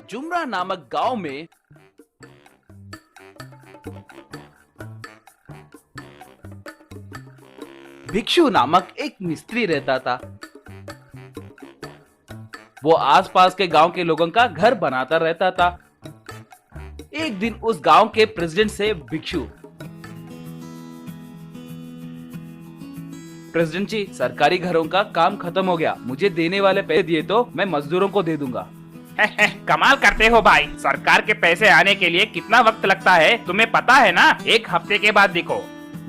जुमरा नामक गांव में भिक्षु नामक एक मिस्त्री रहता था। वो आसपास के गांव के लोगों का घर बनाता रहता था। एक दिन उस गांव के प्रेसिडेंट से भिक्षु, प्रेसिडेंट जी, सरकारी घरों का काम खत्म हो गया, मुझे देने वाले पैसे दिए तो मैं मजदूरों को दे दूंगा। कमाल करते हो भाई, सरकार के पैसे आने के लिए कितना वक्त लगता है तुम्हें पता है ना? 1 हफ्ते के बाद देखो।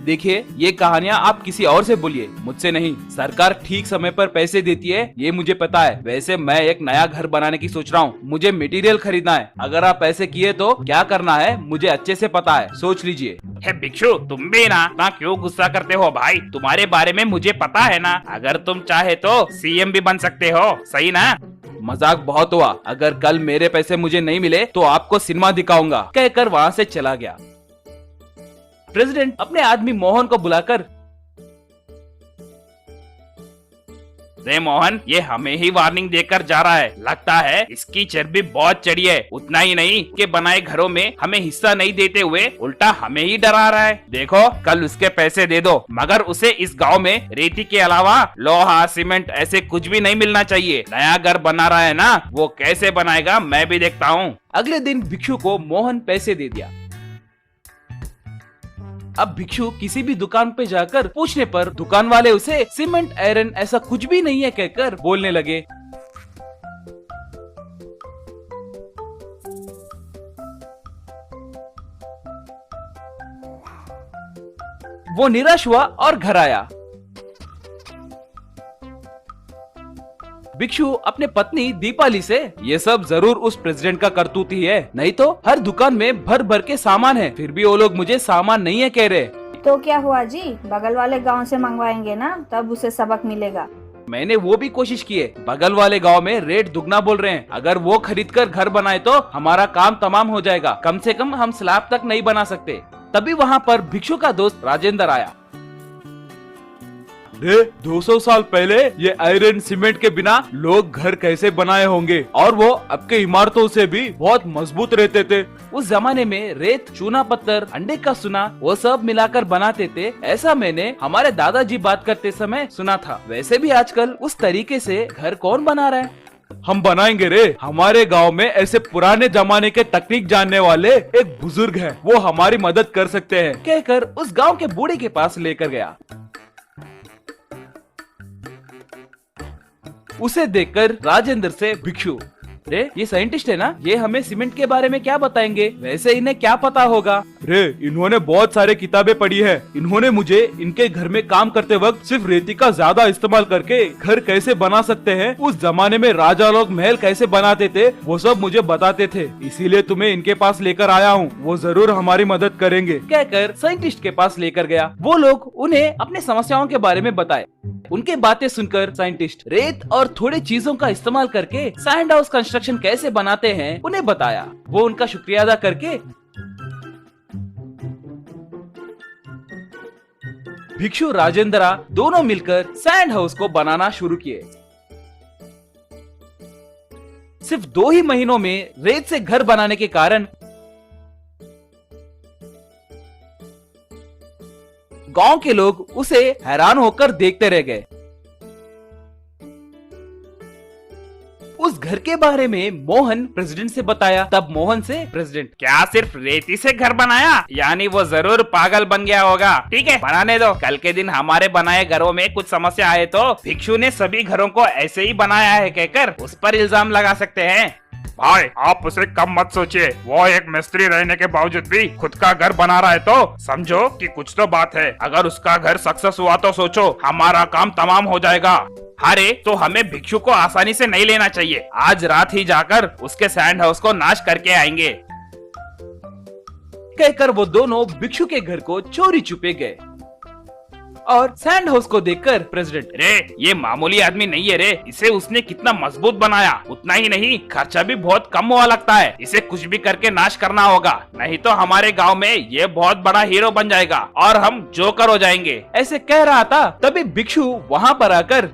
देखिए, ये कहानियाँ आप किसी और से बोलिए, मुझसे नहीं। सरकार ठीक समय पर पैसे देती है, ये मुझे पता है। वैसे मैं एक नया घर बनाने की सोच रहा हूँ, मुझे मटेरियल खरीदना है। अगर आप पैसे किए तो क्या करना है मुझे अच्छे से पता है, सोच लीजिए। भिक्षु, तुम भी ना क्यों गुस्सा करते हो भाई? तुम्हारे बारे में मुझे पता है ना। अगर तुम चाहे तो सीएम भी बन सकते हो, सही ना? मजाक बहुत हुआ। अगर कल मेरे पैसे मुझे नहीं मिले तो आपको सिनेमा दिखाऊंगा, कहकर वहाँ से चला गया। प्रेसिडेंट अपने आदमी मोहन को बुलाकर, रे मोहन, ये हमें ही वार्निंग देकर जा रहा है। लगता है इसकी चर्बी बहुत चढ़ी है। उतना ही नहीं कि बनाए घरों में हमें हिस्सा नहीं देते हुए उल्टा हमें ही डरा रहा है। देखो, कल उसके पैसे दे दो, मगर उसे इस गांव में रेती के अलावा लोहा, सीमेंट ऐसे कुछ भी नहीं मिलना चाहिए। नया घर बना रहा है ना, वो कैसे बनाएगा मैं भी देखता हूँ। अगले दिन भिक्षु को मोहन पैसे दे दिया। अब भिक्षु किसी भी दुकान पे जाकर पूछने पर दुकान वाले उसे सीमेंट, आयरन ऐसा कुछ भी नहीं है कहकर बोलने लगे। वो निराश हुआ और घर आया। भिक्षु अपने पत्नी दीपाली से, ये सब जरूर उस प्रेसिडेंट का करतूत ही है, नहीं तो हर दुकान में भर भर के सामान है, फिर भी वो लोग मुझे सामान नहीं है कह रहे। तो क्या हुआ जी, बगल वाले गांव से मंगवाएंगे ना, तब उसे सबक मिलेगा। मैंने वो भी कोशिश की है, बगल वाले गांव में रेट दुगना बोल रहे हैं। अगर वो खरीद कर घर बनाए तो हमारा काम तमाम हो जाएगा। कम से कम हम स्लैब तक नहीं बना सकते। तभी वहाँ पर भिक्षु का दोस्त राजेंद्र आया। 200 साल पहले ये आयरन सीमेंट के बिना लोग घर कैसे बनाए होंगे, और वो अब के इमारतों से भी बहुत मजबूत रहते थे। उस जमाने में रेत, चूना पत्थर, अंडे का सुना, वो सब मिलाकर बनाते थे। ऐसा मैंने हमारे दादाजी बात करते समय सुना था। वैसे भी आजकल उस तरीके से घर कौन बना रहा है? हम बनाएंगे रे। हमारे गांव में ऐसे पुराने जमाने के तकनीक जानने वाले एक बुजुर्ग हैं, वो हमारी मदद कर सकते हैं, कहकर उस गाँव के बूढ़े के पास लेकर गया। उसे देखकर राजेंद्र से भिक्षु, रे ये साइंटिस्ट है ना, ये हमें सीमेंट के बारे में क्या बताएंगे? वैसे इन्हें क्या पता होगा? रे, इन्होंने बहुत सारे किताबें पढ़ी है। इन्होंने मुझे इनके घर में काम करते वक्त सिर्फ रेती का ज्यादा इस्तेमाल करके घर कैसे बना सकते हैं, उस जमाने में राजा लोग महल कैसे बनाते थे, वो सब मुझे बताते थे। इसीलिए तुम्हें इनके पास लेकर आया हूँ, वो जरूर हमारी मदद करेंगे, कहकर साइंटिस्ट के पास लेकर गया। वो लोग उन्हें अपने समस्याओं के बारे में बताए। उनके बातें सुनकर साइंटिस्ट रेत और थोड़े चीजों का इस्तेमाल करके सैंड हाउस कंस्ट्रक्शन कैसे बनाते हैं उन्हें बताया। वो उनका शुक्रिया अदा करके भिक्षु राजेंद्र दोनों मिलकर सैंड हाउस को बनाना शुरू किए। सिर्फ 2 ही महीनों में रेत से घर बनाने के कारण गांव के लोग उसे हैरान होकर देखते रह गए। उस घर के बारे में मोहन प्रेसिडेंट से बताया। तब मोहन से प्रेसिडेंट, क्या सिर्फ रेती से घर बनाया? यानी वो जरूर पागल बन गया होगा। ठीक है, बनाने दो। कल के दिन हमारे बनाए घरों में कुछ समस्या आए तो भिक्षु ने सभी घरों को ऐसे ही बनाया है कहकर उस पर इल्जाम लगा सकते हैं। भाई, आप उसे कम मत सोचिए। वो एक मिस्त्री रहने के बावजूद भी खुद का घर बना रहा है तो समझो कि कुछ तो बात है। अगर उसका घर सक्सेस हुआ तो सोचो हमारा काम तमाम हो जाएगा। अरे, तो हमें भिक्षु को आसानी से नहीं लेना चाहिए। आज रात ही जाकर उसके सैंड हाउस को नाश करके आएंगे, कहकर वो दोनों भिक्षु के घर को चोरी छुपे गए। और सैंड हाउस को देखकर प्रेसिडेंट, रे ये मामूली आदमी नहीं है रे, इसे उसने कितना मजबूत बनाया। उतना ही नहीं, खर्चा भी बहुत कम हुआ लगता है। इसे कुछ भी करके नाश करना होगा, नहीं तो हमारे गांव में ये बहुत बड़ा हीरो बन जाएगा और हम जोकर हो जाएंगे। ऐसे कह रहा था, तभी भिक्षु वहाँ पर आकर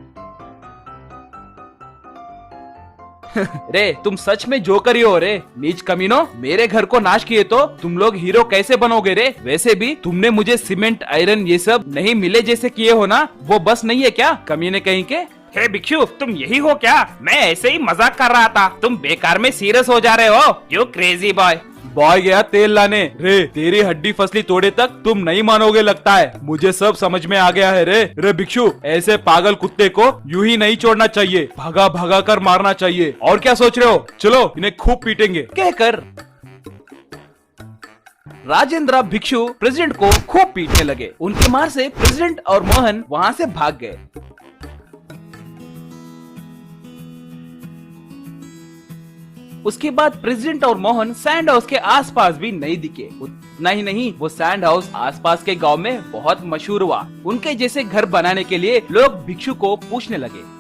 रे तुम सच में जोकर ही हो रे, नीच कमीनो। मेरे घर को नाश किए तो तुम लोग हीरो कैसे बनोगे रे? वैसे भी तुमने मुझे सीमेंट आयरन ये सब नहीं मिले जैसे किए हो ना, वो बस नहीं है क्या कमीने कहीं के? हे भिक्षु, तुम यही हो क्या? मैं ऐसे ही मजाक कर रहा था, तुम बेकार में सीरियस हो जा रहे हो। You crazy boy. बॉय गया तेल लाने। रे तेरी हड्डी फसली तोड़े तक तुम नहीं मानोगे लगता है। मुझे सब समझ में आ गया है रे। रे भिक्षु, ऐसे पागल कुत्ते को यूं ही नहीं छोड़ना चाहिए, भगा भगा कर मारना चाहिए। और क्या सोच रहे हो? चलो इन्हें खूब पीटेंगे। कहकर राजेंद्र भिक्षु प्रेसिडेंट को खूब पीटने लगे। उनकी मार से प्रेसिडेंट और मोहन वहाँ से भाग गए। उसके बाद प्रेसिडेंट और मोहन सैंड हाउस के आसपास भी नहीं दिखे। उतना ही नहीं, वो सैंड हाउस आसपास के गांव में बहुत मशहूर हुआ। उनके जैसे घर बनाने के लिए लोग भिक्षु को पूछने लगे।